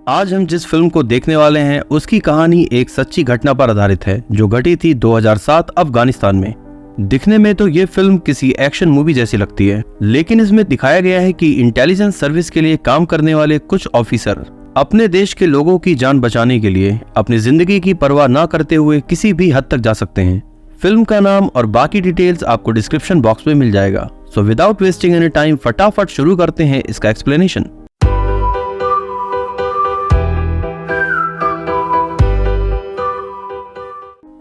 आज हम जिस फिल्म को देखने वाले हैं उसकी कहानी एक सच्ची घटना पर आधारित है जो घटी थी 2007 अफगानिस्तान में। दिखने में तो ये फिल्म किसी एक्शन मूवी जैसी लगती है, लेकिन इसमें दिखाया गया है कि इंटेलिजेंस सर्विस के लिए काम करने वाले कुछ ऑफिसर अपने देश के लोगों की जान बचाने के लिए अपनी जिंदगी की परवाह न करते हुए किसी भी हद तक जा सकते हैं। फिल्म का नाम और बाकी डिटेल्स आपको डिस्क्रिप्शन बॉक्स में मिल जाएगा। So without wasting any time फटाफट शुरू करते हैं इसका एक्सप्लेनेशन।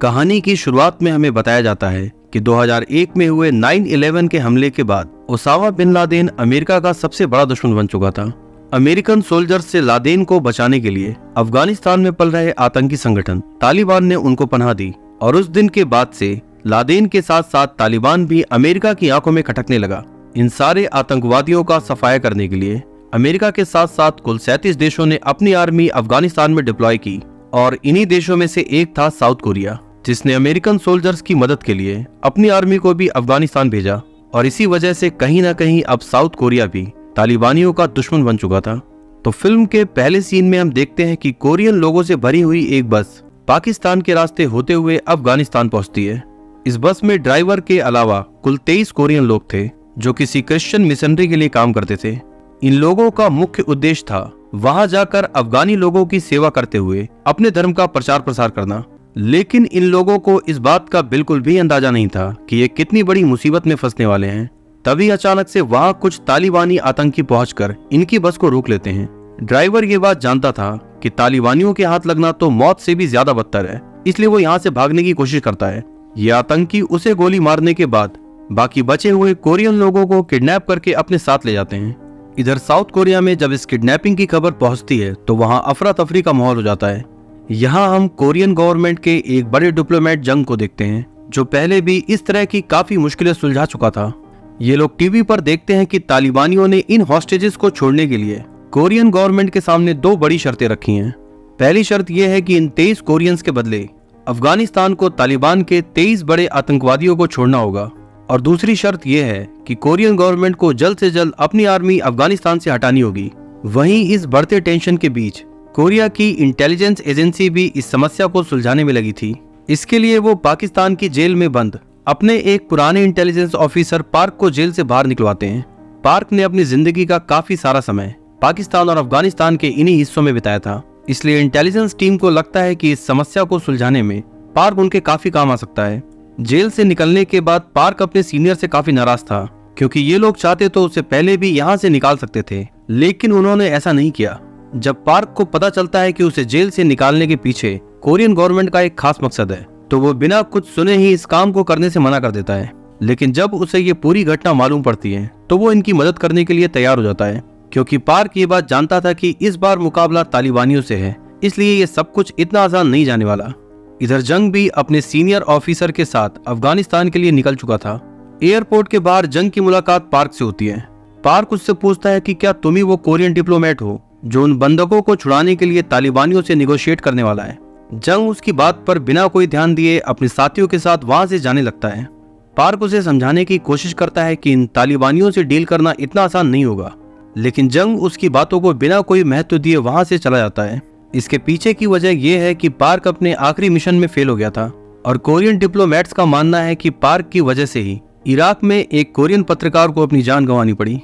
कहानी की शुरुआत में हमें बताया जाता है कि 2001 में हुए 9/11 के हमले के बाद ओसामा बिन लादेन अमेरिका का सबसे बड़ा दुश्मन बन चुका था। अमेरिकन सोल्जर्स से लादेन को बचाने के लिए अफगानिस्तान में पल रहे आतंकी संगठन तालिबान ने उनको पनाह दी और उस दिन के बाद से लादेन के साथ साथ तालिबान भी अमेरिका की आंखों में खटकने लगा। इन सारे आतंकवादियों का सफाया करने के लिए अमेरिका के साथ साथ कुल 37 देशों ने अपनी आर्मी अफगानिस्तान में डिप्लॉय की और इन्हीं देशों में से एक था साउथ कोरिया, जिसने अमेरिकन सोल्जर्स की मदद के लिए अपनी आर्मी को भी अफगानिस्तान भेजा। और इसी वजह से कहीं ना कहीं अब साउथ कोरिया भी तालिबानियों का दुश्मन बन चुका था। तो फिल्म के पहले सीन में हम देखते हैं कि कोरियन लोगों से भरी हुई एक बस पाकिस्तान के रास्ते होते हुए अफगानिस्तान पहुंचती है। इस बस में ड्राइवर के अलावा कुल 23 कोरियन लोग थे जो किसी क्रिश्चियन मिशनरी के लिए काम करते थे। इन लोगों का मुख्य उद्देश्य था वहां जाकर अफगानी लोगों की सेवा करते हुए अपने धर्म का प्रचार प्रसार करना। लेकिन इन लोगों को इस बात का बिल्कुल भी अंदाजा नहीं था कि ये कितनी बड़ी मुसीबत में फंसने वाले हैं। तभी अचानक से वहां कुछ तालिबानी आतंकी पहुंचकर इनकी बस को रोक लेते हैं। ड्राइवर ये बात जानता था कि तालिबानियों के हाथ लगना तो मौत से भी ज्यादा बदतर है, इसलिए वो यहाँ से भागने की कोशिश करता है। ये आतंकी उसे गोली मारने के बाद बाकी बचे हुए कोरियन लोगों को किडनैप करके अपने साथ ले जाते हैं। इधर साउथ कोरिया में जब इस किडनैपिंग की खबर पहुंचती है तो वहां अफरा तफरी का माहौल हो जाता है। यहाँ हम कोरियन गवर्नमेंट के एक बड़े डिप्लोमेट जंग को देखते हैं जो पहले भी इस तरह की काफी मुश्किलें सुलझा चुका था। ये लोग टीवी पर देखते हैं कि तालिबानियों ने इन हॉस्टेजेस को छोड़ने के लिए कोरियन गवर्नमेंट के सामने दो बड़ी शर्तें रखी हैं। पहली शर्त यह है कि इन 23 कोरियंस के बदले अफगानिस्तान को तालिबान के 23 बड़े आतंकवादियों को छोड़ना होगा, और दूसरी शर्त यह है कि कोरियन गवर्नमेंट को जल्द से जल्द अपनी आर्मी अफगानिस्तान से हटानी होगी। वहीं इस बढ़ते टेंशन के बीच कोरिया की इंटेलिजेंस एजेंसी भी इस समस्या को सुलझाने में लगी थी। इसके लिए वो पाकिस्तान की जेल में बंद अपने एक पुराने इंटेलिजेंस ऑफिसर पार्क को जेल से बाहर निकलवाते हैं। पार्क ने अपनी जिंदगी का काफी सारा समय पाकिस्तान और अफगानिस्तान के इन्हीं हिस्सों में बिताया था, इसलिए इंटेलिजेंस टीम को लगता है कि इस समस्या को सुलझाने में पार्क उनके काफी काम आ सकता है। जेल से निकलने के बाद पार्क अपने सीनियर से काफी नाराज था, क्योंकि ये लोग चाहते तो उसे पहले भी यहाँ से निकाल सकते थे, लेकिन उन्होंने ऐसा नहीं किया। जब पार्क को पता चलता है कि उसे जेल से निकालने के पीछे कोरियन गवर्नमेंट का एक खास मकसद है, तो वो बिना कुछ सुने ही इस काम को करने से मना कर देता है। लेकिन जब उसे ये पूरी घटना मालूम पड़ती है तो वो इनकी मदद करने के लिए तैयार हो जाता है, क्योंकि पार्क ये बात जानता था कि इस बार मुकाबला तालिबानियों से है, इसलिए ये सब कुछ इतना आसान नहीं जाने वाला। इधर जंग भी अपने सीनियर ऑफिसर के साथ अफगानिस्तान के लिए निकल चुका था। एयरपोर्ट के बाहर जंग की मुलाकात पार्क से होती है। पार्क उससे पूछता है कि क्या तुम ही वो कोरियन डिप्लोमेट हो जो उन बंधकों को छुड़ाने के लिए तालिबानियों से निगोशिएट करने वाला है। जंग उसकी बात पर बिना कोई ध्यान दिए अपने साथियों के साथ वहां से जाने लगता है। पार्क उसे समझाने की कोशिश करता है कि इन तालिबानियों से डील करना इतना आसान नहीं होगा, लेकिन जंग उसकी बातों को बिना कोई महत्व दिए वहां से चला जाता है। इसके पीछे की वजह यह है कि पार्क अपने आखिरी मिशन में फेल हो गया था, और कोरियन डिप्लोमेट्स का मानना है कि पार्क की वजह से ही इराक में एक कोरियन पत्रकार को अपनी जान गंवानी पड़ी।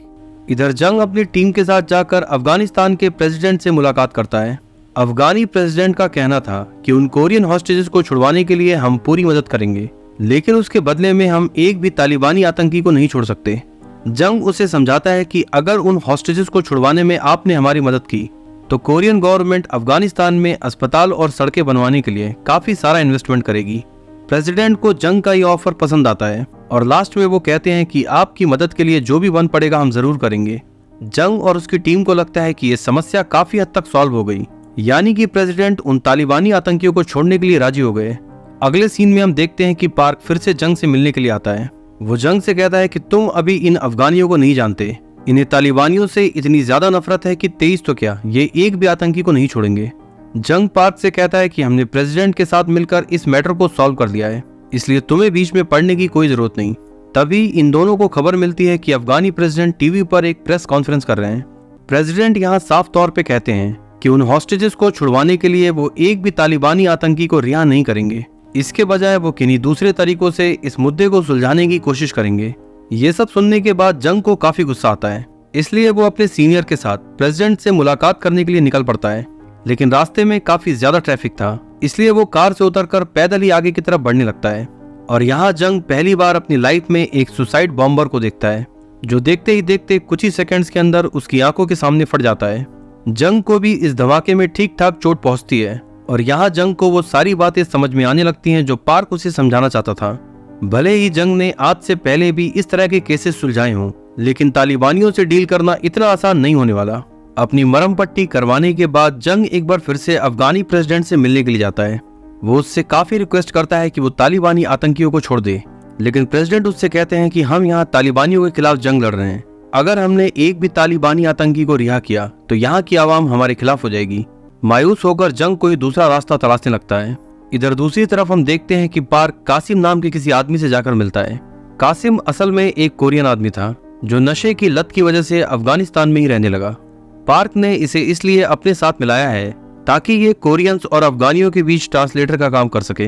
इधर जंग अपनी टीम के साथ जाकर अफगानिस्तान के प्रेसिडेंट से मुलाकात करता है। अफगानी प्रेसिडेंट का कहना था कि उन कोरियन हॉस्टेजेस को छुड़वाने के लिए हम पूरी मदद करेंगे, लेकिन उसके बदले में हम एक भी तालिबानी आतंकी को नहीं छोड़ सकते। जंग उसे समझाता है कि अगर उन हॉस्टेजेस को छुड़वाने में आपने हमारी मदद की तो कोरियन गवर्नमेंट अफगानिस्तान में अस्पताल और सड़कें बनवाने के लिए काफी सारा इन्वेस्टमेंट करेगी। प्रेसिडेंट को जंग का ये ऑफर पसंद आता है और लास्ट में वो कहते हैं कि आपकी मदद के लिए जो भी बन पड़ेगा हम जरूर करेंगे। जंग और उसकी टीम को लगता है कि ये समस्या काफी हद तक सॉल्व हो गई, यानी कि प्रेसिडेंट उन तालिबानी आतंकियों को छोड़ने के लिए राजी हो गए। अगले सीन में हम देखते हैं कि पार्क फिर से जंग से मिलने के लिए आता है। वो जंग से कहता है कि तुम अभी इन अफगानियों को नहीं जानते, इन्हें तालिबानियों से इतनी ज्यादा नफरत है कि 23 तो क्या, ये एक भी आतंकी को नहीं छोड़ेंगे। जंग पार्क से कहता है कि हमने प्रेसिडेंट के साथ मिलकर इस मैटर को सॉल्व कर लिया है, इसलिए तुम्हें बीच में पड़ने की कोई जरूरत नहीं। तभी इन दोनों को खबर मिलती है कि अफगानी प्रेसिडेंट टीवी पर एक प्रेस कॉन्फ्रेंस कर रहे हैं। प्रेसिडेंट यहाँ साफ तौर पे कहते हैं कि उन हॉस्टेजेस को छुड़वाने के लिए वो एक भी तालिबानी आतंकी को रिहा नहीं करेंगे। इसके बजाय वो किन्हीं दूसरे तरीकों से इस मुद्दे को सुलझाने की कोशिश करेंगे। ये सब सुनने के बाद जंग को काफी गुस्सा आता है, इसलिए वो अपने सीनियर के साथ प्रेसिडेंट से मुलाकात करने के लिए निकल पड़ता है। लेकिन रास्ते में काफी ज्यादा ट्रैफिक था, इसलिए वो कार से उतरकर पैदल ही आगे की तरफ बढ़ने लगता है। और यहाँ जंग पहली बार अपनी लाइफ में एक सुसाइड बॉम्बर को देखता है, जो देखते ही देखते कुछ ही सेकंड्स के अंदर उसकी आंखों के सामने फट जाता है। जंग को भी इस धमाके में ठीक ठाक चोट पहुंचती है और यहाँ जंग को वो सारी बातें समझ में आने लगती हैं जो पार्क उसे समझाना चाहता था। भले ही जंग ने आज से पहले भी इस तरह के केसेस सुलझाए हों, लेकिन तालिबानियों से डील करना इतना आसान नहीं होने वाला। अपनी मरहम पट्टी करवाने के बाद जंग एक बार फिर से अफगानी प्रेसिडेंट से मिलने के लिए जाता है। वो उससे काफी रिक्वेस्ट करता है कि वो तालिबानी आतंकियों को छोड़ दे, लेकिन प्रेसिडेंट उससे कहते हैं कि हम यहाँ तालिबानियों के खिलाफ जंग लड़ रहे हैं। अगर हमने एक भी तालिबानी आतंकी को रिहा किया तो यहाँ की आवाम हमारे खिलाफ हो जाएगी। मायूस होकर जंग कोई दूसरा रास्ता तलाशने लगता है। इधर दूसरी तरफ हम देखते हैं कि पार्क कासिम नाम के किसी आदमी से जाकर मिलता है। कासिम असल में एक कोरियन आदमी था जो नशे की लत की वजह से अफगानिस्तान में ही रहने लगा। पार्क ने इसे इसलिए अपने साथ मिलाया है ताकि ये कोरियंस और अफगानियों के बीच ट्रांसलेटर का काम कर सके।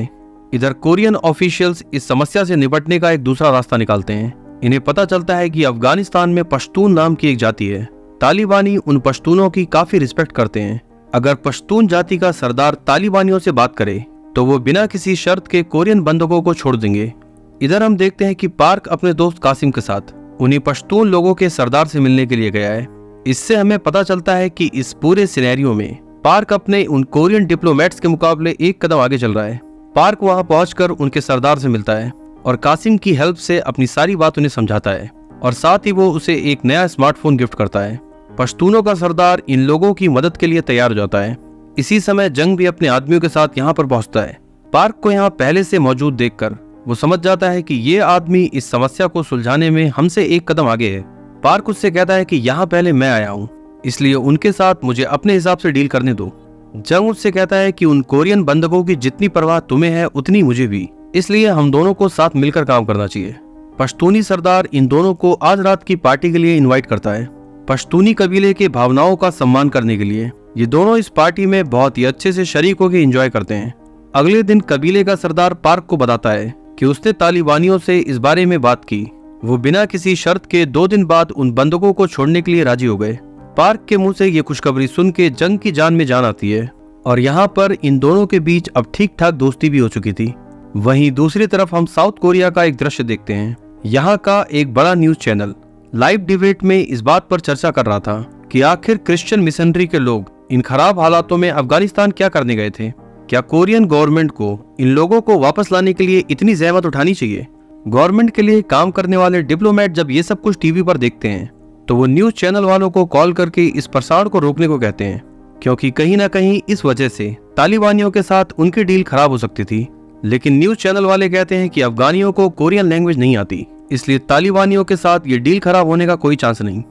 इधर कोरियन ऑफिशियल्स इस समस्या से निपटने का एक दूसरा रास्ता निकालते हैं। इन्हें पता चलता है कि अफगानिस्तान में पश्तून नाम की एक जाति है। तालिबानी उन पश्तूनों की काफी रिस्पेक्ट करते हैं। अगर पश्तून जाति का सरदार तालिबानियों से बात करे तो वो बिना किसी शर्त के कोरियन बंधकों को छोड़ देंगे। इधर हम देखते हैं कि पार्क अपने दोस्त कासिम के साथ उन्हीं पश्तून लोगों के सरदार से मिलने के लिए गया है। इससे हमें पता चलता है कि इस पूरे सिनेरियो में पार्क अपने उन कोरियन डिप्लोमेट्स के मुकाबले एक कदम आगे चल रहा है। पार्क वहां पहुंचकर उनके सरदार से मिलता है और कासिम की हेल्प से अपनी सारी बात उन्हें समझाता है और साथ ही वो उसे एक नया स्मार्टफोन गिफ्ट करता है। पश्तूनों का सरदार इन लोगों की मदद के लिए तैयार हो जाता है। इसी समय जंग भी अपने आदमियों के साथ यहाँ पर पहुंचता है। पार्क को यहाँ पहले से मौजूद देखकर वो समझ जाता है कि ये आदमी इस समस्या को सुलझाने में हमसे एक कदम आगे है। पार्क उससे कहता है कि यहाँ पहले मैं आया हूँ, इसलिए उनके साथ मुझे अपने हिसाब से डील करने दो। जंग उससे कहता है कि उन कोरियन बंधकों की जितनी परवाह तुम्हें है उतनी मुझे भी, इसलिए हम दोनों को साथ मिलकर काम करना चाहिए। पश्तूनी सरदार इन दोनों को आज रात की पार्टी के लिए इनवाइट करता है। पश्तूनी कबीले के भावनाओं का सम्मान करने के लिए ये दोनों इस पार्टी में बहुत ही अच्छे से शरीक होकर एंजॉय करते हैं। अगले दिन कबीले का सरदार पार्क को बताता है कि उसने तालिबानियों से इस बारे में बात की। वो बिना किसी शर्त के 2 दिन बाद उन बंधकों को छोड़ने के लिए राजी हो गए। पार्क के मुंह से ये खुशखबरी सुन के जंग की जान में जान आती है और यहाँ पर इन दोनों के बीच अब ठीक ठाक दोस्ती भी हो चुकी थी। वहीं दूसरी तरफ हम साउथ कोरिया का एक दृश्य देखते हैं। यहाँ का एक बड़ा न्यूज चैनल लाइव डिबेट में इस बात पर चर्चा कर रहा था कि आखिर क्रिश्चियन मिशनरी के लोग इन खराब हालातों में अफगानिस्तान क्या करने गए थे। क्या कोरियन गवर्नमेंट को इन लोगों को वापस लाने के लिए इतनी जहमत उठानी चाहिए? गवर्नमेंट के लिए काम करने वाले डिप्लोमेट जब ये सब कुछ टीवी पर देखते हैं तो वो न्यूज चैनल वालों को कॉल करके इस प्रसारण को रोकने को कहते हैं, क्योंकि कहीं ना कहीं इस वजह से तालिबानियों के साथ उनकी डील खराब हो सकती थी। लेकिन न्यूज चैनल वाले कहते हैं कि अफगानियों को कोरियन लैंग्वेज नहीं आती, इसलिए तालिबानियों के साथ ये डील खराब होने का कोई चांस नहीं।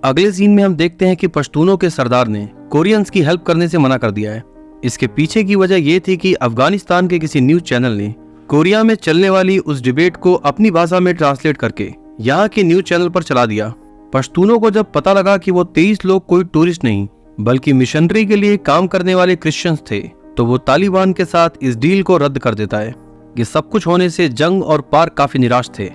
अगले सीन में हम देखते हैं कि पश्तूनों के सरदार ने कोरियंस की हेल्प करने से मना कर दिया है। इसके पीछे की वजह ये थी कि अफगानिस्तान के किसी न्यूज चैनल ने कोरिया में चलने वाली उस डिबेट को अपनी भाषा में ट्रांसलेट करके यहाँ के न्यूज चैनल पर चला दिया। पश्तूनों को जब पता लगा कि वो 23 लोग कोई टूरिस्ट नहीं बल्कि मिशनरी के लिए काम करने वाले क्रिश्चियंस थे, तो वो तालिबान के साथ इस डील को रद्द कर देता है। ये सब कुछ होने से जंग और पार्क काफी निराश थे।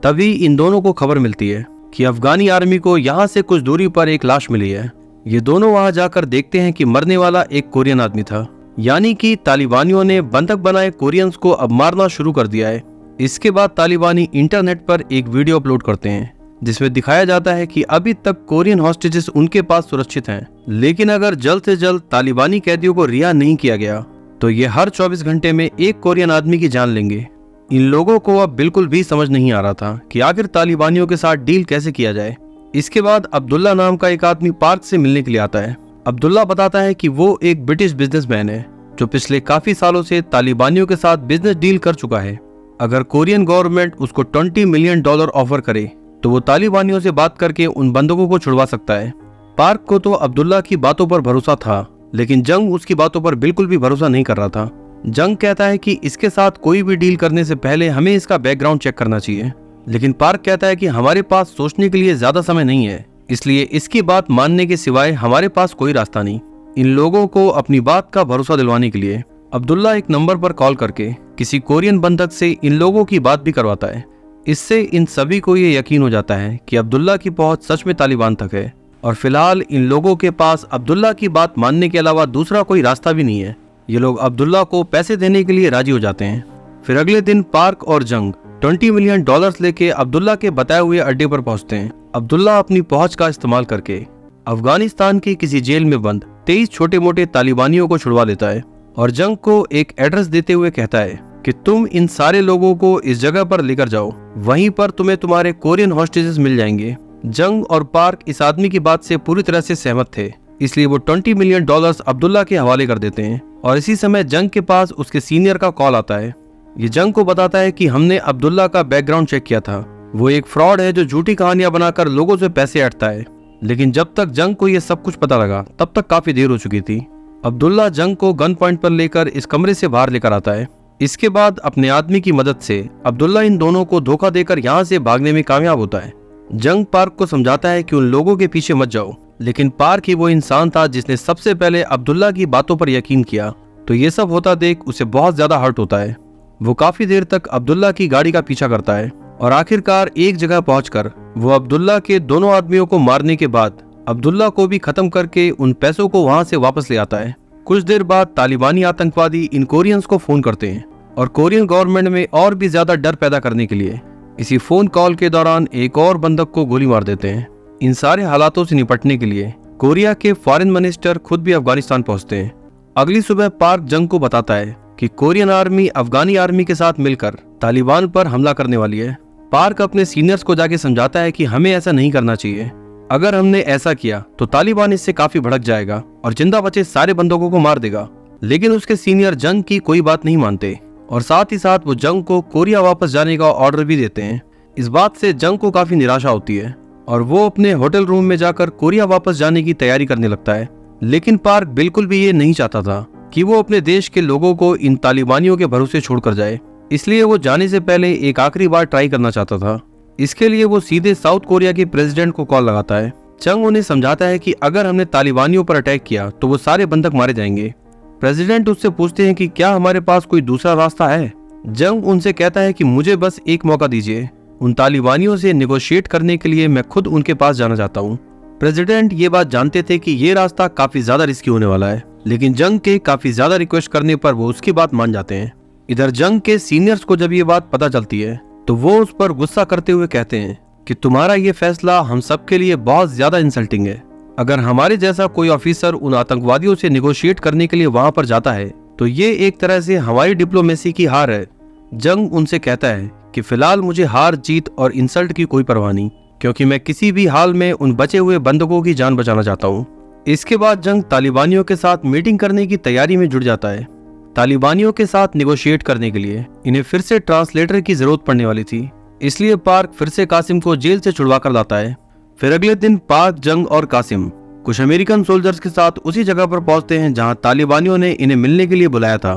तभी इन दोनों को खबर मिलती है कि अफगानी आर्मी को यहाँ से कुछ दूरी पर एक लाश मिली है। ये दोनों वहां जाकर देखते हैं कि मरने वाला एक कोरियन आदमी था, यानी कि तालिबानियों ने बंधक बनाए कोरियंस को अब मारना शुरू कर दिया है। इसके बाद तालिबानी इंटरनेट पर एक वीडियो अपलोड करते हैं जिसमें दिखाया जाता है कि अभी तक कोरियन हॉस्टेजेस उनके पास सुरक्षित हैं, लेकिन अगर जल्द से जल्द तालिबानी कैदियों को रिहा नहीं किया गया तो ये हर 24 घंटे में एक कोरियन आदमी की जान लेंगे। इन लोगों को अब बिल्कुल भी समझ नहीं आ रहा था कि आखिर तालिबानियों के साथ डील कैसे किया जाए। इसके बाद अब्दुल्ला नाम का एक आदमी पार्क से मिलने के लिए आता है। अब्दुल्ला बताता है कि वो एक ब्रिटिश बिजनेसमैन है जो पिछले काफी सालों से तालिबानियों के साथ बिजनेस डील कर चुका है। अगर कोरियन गवर्नमेंट उसको $20 मिलियन ऑफर करे तो वो तालिबानियों से बात करके उन बंधकों को छुड़वा सकता है। पार्क को तो अब्दुल्ला की बातों पर भरोसा था, लेकिन जंग उसकी बातों पर बिल्कुल भी भरोसा नहीं कर रहा था। जंग कहता है कि इसके साथ कोई भी डील करने से पहले हमें इसका बैकग्राउंड चेक करना चाहिए, लेकिन पार्क कहता है कि हमारे पास सोचने के लिए ज्यादा समय नहीं है, इसलिए इसकी बात मानने के सिवाय हमारे पास कोई रास्ता नहीं। इन लोगों को अपनी बात का भरोसा दिलवाने के लिए अब्दुल्ला एक नंबर पर कॉल करके किसी कोरियन बंधक से इन लोगों की बात भी करवाता है। इससे इन सभी को ये यकीन हो जाता है कि अब्दुल्ला की पहुंच सच में तालिबान तक है और फिलहाल इन लोगों के पास अब्दुल्ला की बात मानने के अलावा दूसरा कोई रास्ता भी नहीं है। ये लोग अब्दुल्ला को पैसे देने के लिए राजी हो जाते हैं। फिर अगले दिन पार्क और जंग $20 मिलियन लेके अब्दुल्ला के बताए हुए अड्डे पर पहुंचते हैं। अब्दुल्ला अपनी पहुंच का इस्तेमाल करके अफगानिस्तान की किसी जेल में बंद 23 छोटे मोटे तालिबानियों को छुड़वा लेता है और जंग को एक एड्रेस देते हुए कहता है कि तुम इन सारे लोगों को इस जगह पर लेकर जाओ, वहीं पर तुम्हें तुम्हारे कोरियन हॉस्टेजेस मिल जाएंगे। जंग और पार्क इस आदमी की बात से पूरी तरह से सहमत थे, इसलिए वो $20 मिलियन अब्दुल्ला के हवाले कर देते हैं। और इसी समय जंग के पास उसके सीनियर का कॉल आता है। ये जंग को बताता है कि हमने अब्दुल्ला का बैकग्राउंड चेक किया था, वो एक फ्रॉड है जो झूठी कहानियां बनाकर लोगों से पैसे ऐंठता है। लेकिन जब तक जंग को ये सब कुछ पता लगा तब तक काफी देर हो चुकी थी। अब्दुल्ला जंग को गन पॉइंट पर लेकर इस कमरे से बाहर लेकर आता है। इसके बाद अपने आदमी की मदद से अब्दुल्ला इन दोनों को धोखा देकर यहाँ से भागने में कामयाब होता है। जंग पार्क को समझाता है कि उन लोगों के पीछे मत जाओ, लेकिन पार्क ही वो इंसान था जिसने सबसे पहले अब्दुल्ला की बातों पर यकीन किया। तो ये सब होता देख उसे बहुत ज्यादा हर्ट होता है। वो काफी देर तक अब्दुल्ला की गाड़ी का पीछा करता है और आखिरकार एक जगह पहुंचकर वो अब्दुल्ला के दोनों आदमियों को मारने के बाद अब्दुल्ला को भी खत्म करके उन पैसों को वहां से वापस ले आता है। कुछ देर बाद तालिबानी आतंकवादी इन कोरियंस को फोन करते हैं और कोरियन गवर्नमेंट में और भी ज्यादा डर पैदा करने के लिए इसी फोन कॉल के दौरान एक और बंधक को गोली मार देते हैं। इन सारे हालातों से निपटने के लिए कोरिया के फॉरेन मिनिस्टर खुद भी अफगानिस्तान पहुंचते हैं। अगली सुबह पार्क जंग को बताता है कि कोरियन आर्मी अफगानी आर्मी के साथ मिलकर तालिबान पर हमला करने वाली है। पार्क अपने सीनियर्स को जाके समझाता है कि हमें ऐसा नहीं करना चाहिए, अगर हमने ऐसा किया तो तालिबान इससे काफी भड़क जाएगा और जिंदा बचे सारे बंदूकों को मार देगा। लेकिन उसके सीनियर जंग की कोई बात नहीं मानते और साथ ही साथ वो जंग को कोरिया वापस जाने का ऑर्डर भी देते हैं। इस बात से जंग को काफी निराशा होती है और वो अपने होटल रूम में जाकर कोरिया वापस जाने की तैयारी करने लगता है। लेकिन पार्क बिल्कुल भी ये नहीं चाहता था कि वो अपने देश के लोगों को इन तालिबानियों के भरोसे छोड़कर जाए, इसलिए वो जाने से पहले एक आखिरी बार ट्राई करना चाहता था। इसके लिए वो सीधे साउथ कोरिया के प्रेसिडेंट को कॉल लगाता है। जंग उन्हें समझाता है कि अगर हमने तालिबानियों पर अटैक किया तो वो सारे बंधक मारे जाएंगे। प्रेसिडेंट उससे पूछते हैं कि क्या हमारे पास कोई दूसरा रास्ता है। जंग उनसे कहता है कि मुझे बस एक मौका दीजिए, उन तालिबानियों से निगोशिएट करने के लिए मैं खुद उनके पास जाना चाहता हूँ। प्रेसिडेंट ये बात जानते थे कि ये रास्ता काफी ज्यादा रिस्की होने वाला है, लेकिन जंग के काफी ज्यादा रिक्वेस्ट करने पर वो उसकी बात मान जाते हैं। इधर जंग के सीनियर्स को जब ये बात पता चलती है तो वो उस पर गुस्सा करते हुए कहते हैं कि तुम्हारा ये फैसला हम सबके लिए बहुत ज्यादा इंसल्टिंग है। अगर हमारे जैसा कोई ऑफिसर उन आतंकवादियों से निगोशिएट करने के लिए वहां पर जाता है तो ये एक तरह से हमारी डिप्लोमेसी की हार है। जंग उनसे कहता है कि फिलहाल मुझे हार जीत और इंसल्ट की कोई परवाह नहीं, क्योंकि मैं किसी भी हाल में उन बचे हुए बंदूकों की जान बचाना चाहता हूँ। इसके बाद जंग तालिबानियों के साथ मीटिंग करने की तैयारी में जुट जाता है। तालिबानियों के साथ निगोशिएट करने के लिए इन्हें फिर से ट्रांसलेटर की जरूरत पड़ने वाली थी, इसलिए पार्क फिर से कासिम को जेल से छुड़वा कर लाता है। फिर अगले दिन पार्क, जंग और कासिम कुछ अमेरिकन सोल्जर्स के साथ उसी जगह पर पहुंचते हैं जहां तालिबानियों ने इन्हें मिलने के लिए बुलाया था।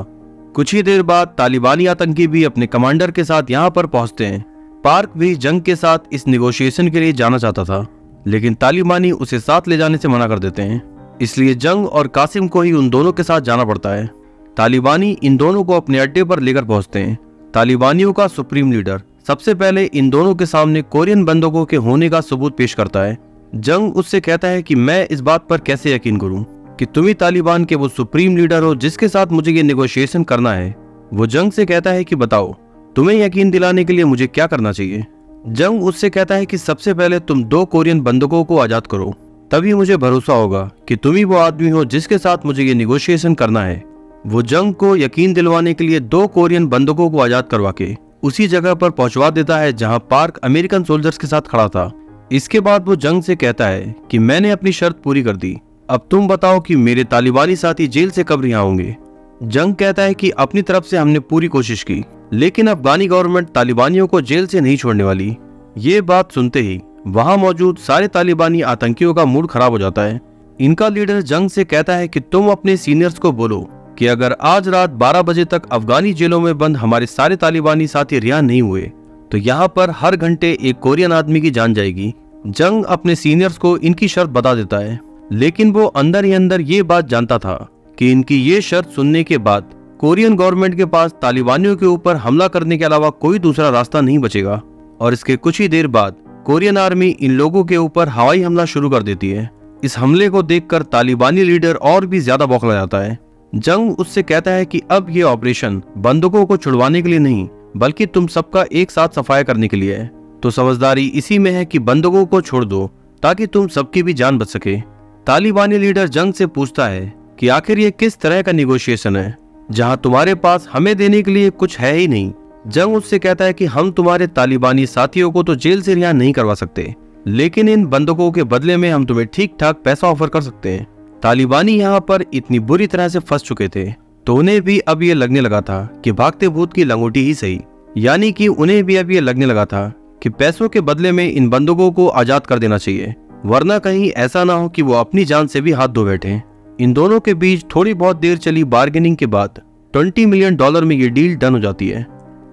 कुछ ही देर बाद तालिबानी आतंकी भी अपने कमांडर के साथ यहाँ पर पहुंचते हैं। पार्क भी जंग के साथ इस निगोशिएशन के लिए जाना चाहता था, लेकिन तालिबानी उसे साथ ले जाने से मना कर देते हैं, इसलिए जंग और कासिम को ही उन दोनों के साथ जाना पड़ता है। तालिबानी इन दोनों को अपने अड्डे पर लेकर पहुंचते हैं। तालिबानियों का सुप्रीम लीडर सबसे पहले इन दोनों के सामने कोरियन बंदूकों के होने का सबूत पेश करता है। जंग उससे कहता है कि मैं इस बात पर कैसे यकीन करूं कि तुम ही तालिबान के वो सुप्रीम लीडर हो जिसके साथ मुझे ये नेगोशिएशन करना है। वो जंग से कहता है कि बताओ, तुम्हें यकीन दिलाने के लिए मुझे क्या करना चाहिए। जंग उससे कहता है कि सबसे पहले तुम 2 कोरियन बंदूकों को आजाद करो, तभी मुझे भरोसा होगा कि तुम ही वो आदमी हो जिसके साथ मुझे ये निगोशिएशन करना है। वो जंग को यकीन दिलवाने के लिए 2 कोरियन बंदूकों को आजाद करवा के उसी जगह पर पहुंचवा देता है जहां पार्क अमेरिकन सोल्जर्स के साथ खड़ा था। इसके बाद वो जंग से कहता है कि मैंने अपनी शर्त पूरी कर दी, अब तुम बताओ कि मेरे तालिबानी साथी जेल से कब रिहा होंगे। जंग कहता है कि अपनी तरफ से हमने पूरी कोशिश की, लेकिन अफगानी गवर्नमेंट तालिबानियों को जेल से नहीं छोड़ने वाली। ये बात सुनते ही वहां मौजूद सारे तालिबानी आतंकियों का मूड खराब हो जाता है। इनका लीडर जंग से कहता है कि तुम अपने सीनियर्स को बोलो कि अगर आज रात 12 बजे तक अफगानी जेलों में बंद हमारे सारे तालिबानी साथी रिहा नहीं हुए तो यहाँ पर हर घंटे एक कोरियन आदमी की जान जाएगी। जंग अपने सीनियर्स को इनकी शर्त बता देता है। लेकिन वो अंदर ही अंदर ये बात जानता था कि इनकी ये शर्त सुनने के बाद कोरियन गवर्नमेंट के पास तालिबानियों के ऊपर हमला करने के अलावा कोई दूसरा रास्ता नहीं बचेगा। और इसके कुछ ही देर बाद कोरियन आर्मी इन लोगों के ऊपर हवाई हमला शुरू कर देती है। इस हमले को देखकर तालिबानी लीडर और भी ज्यादा बौखला जाता है। जंग उससे कहता है कि अब ये ऑपरेशन बंदूकों को छुड़वाने के लिए नहीं बल्कि तुम सबका एक साथ सफाया करने के लिए है। तो समझदारी इसी में है कि बंदूकों को छोड़ दो ताकि तुम सबकी भी जान बच सके। तालिबानी लीडर जंग से पूछता है कि आखिर ये किस तरह का निगोशिएशन है जहां तुम्हारे पास हमें देने के लिए कुछ है ही नहीं। जंग उससे कहता है कि हम तुम्हारे तालिबानी साथियों को तो जेल से रिहा नहीं करवा सकते, लेकिन इन बंदूकों के बदले में हम तुम्हें ठीक ठाक पैसा ऑफर कर सकते हैं। तालिबानी यहाँ पर इतनी बुरी तरह से फंस चुके थे तो उन्हें भी अब ये लगने लगा था कि भागते भूत की लंगोटी ही सही, यानी कि उन्हें भी अब ये लगने लगा था कि पैसों के बदले में इन बंदूकों को आजाद कर देना चाहिए, वरना कहीं ऐसा ना हो कि वो अपनी जान से भी हाथ धो बैठे। इन दोनों के बीच थोड़ी बहुत देर चली बार्गेनिंग के बाद $20 मिलियन में ये डील डन हो जाती है।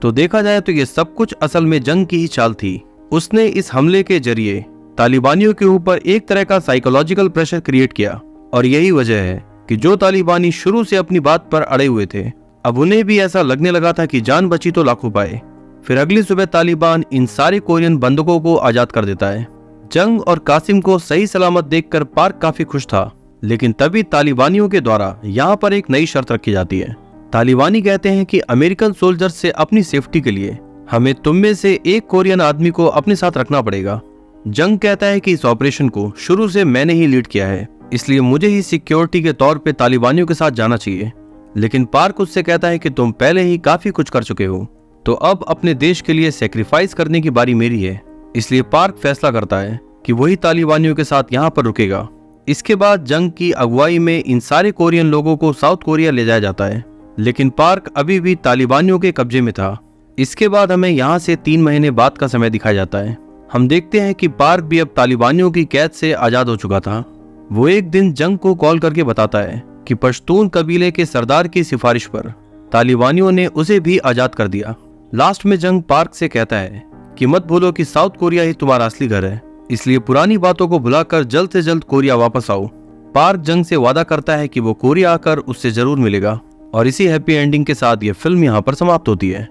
तो देखा जाए तो ये सब कुछ असल में जंग की ही चाल थी। उसने इस हमले के जरिए तालिबानियों के ऊपर एक तरह का साइकोलॉजिकल प्रेशर क्रिएट किया और यही वजह है कि जो तालिबानी शुरू से अपनी बात पर अड़े हुए थे अब उन्हें भी ऐसा लगने लगा था कि जान बची तो लाखों पाए। फिर अगली सुबह तालिबान इन सारे कोरियन बंदूकों को आजाद कर देता है। जंग और कासिम को सही सलामत देखकर पार्क काफी खुश था, लेकिन तभी तालिबानियों के द्वारा यहाँ पर एक नई शर्त रखी जाती है। तालिबानी कहते हैं कि अमेरिकन सोल्जर्स से अपनी सेफ्टी के लिए हमें तुम में से एक कोरियन आदमी को अपने साथ रखना पड़ेगा। जंग कहता है कि इस ऑपरेशन को शुरू से मैंने ही लीड किया है, इसलिए मुझे ही सिक्योरिटी के तौर पे तालिबानियों के साथ जाना चाहिए। लेकिन पार्क उससे कहता है कि तुम पहले ही काफी कुछ कर चुके हो, तो अब अपने देश के लिए सेक्रीफाइस करने की बारी मेरी है। इसलिए पार्क फैसला करता है कि वही तालिबानियों के साथ यहाँ पर रुकेगा। इसके बाद जंग की अगुवाई में इन सारे कोरियन लोगों को साउथ कोरिया ले जाया जाता है, लेकिन पार्क अभी भी तालिबानियों के कब्जे में था। इसके बाद हमें यहाँ से 3 महीने बाद का समय दिखाया जाता है। हम देखते हैं कि पार्क भी अब तालिबानियों की कैद से आजाद हो चुका था। वो एक दिन जंग को कॉल करके बताता है कि पश्तून कबीले के सरदार की सिफारिश पर तालिबानियों ने उसे भी आजाद कर दिया। लास्ट में जंग पार्क से कहता है कि मत भूलो कि साउथ कोरिया ही तुम्हारा असली घर है, इसलिए पुरानी बातों को भुलाकर जल्द से जल्द कोरिया वापस आओ। पार्क जंग से वादा करता है कि वो कोरिया आकर उससे जरूर मिलेगा। और इसी हैप्पी एंडिंग के साथ ये फिल्म यहाँ पर समाप्त होती है।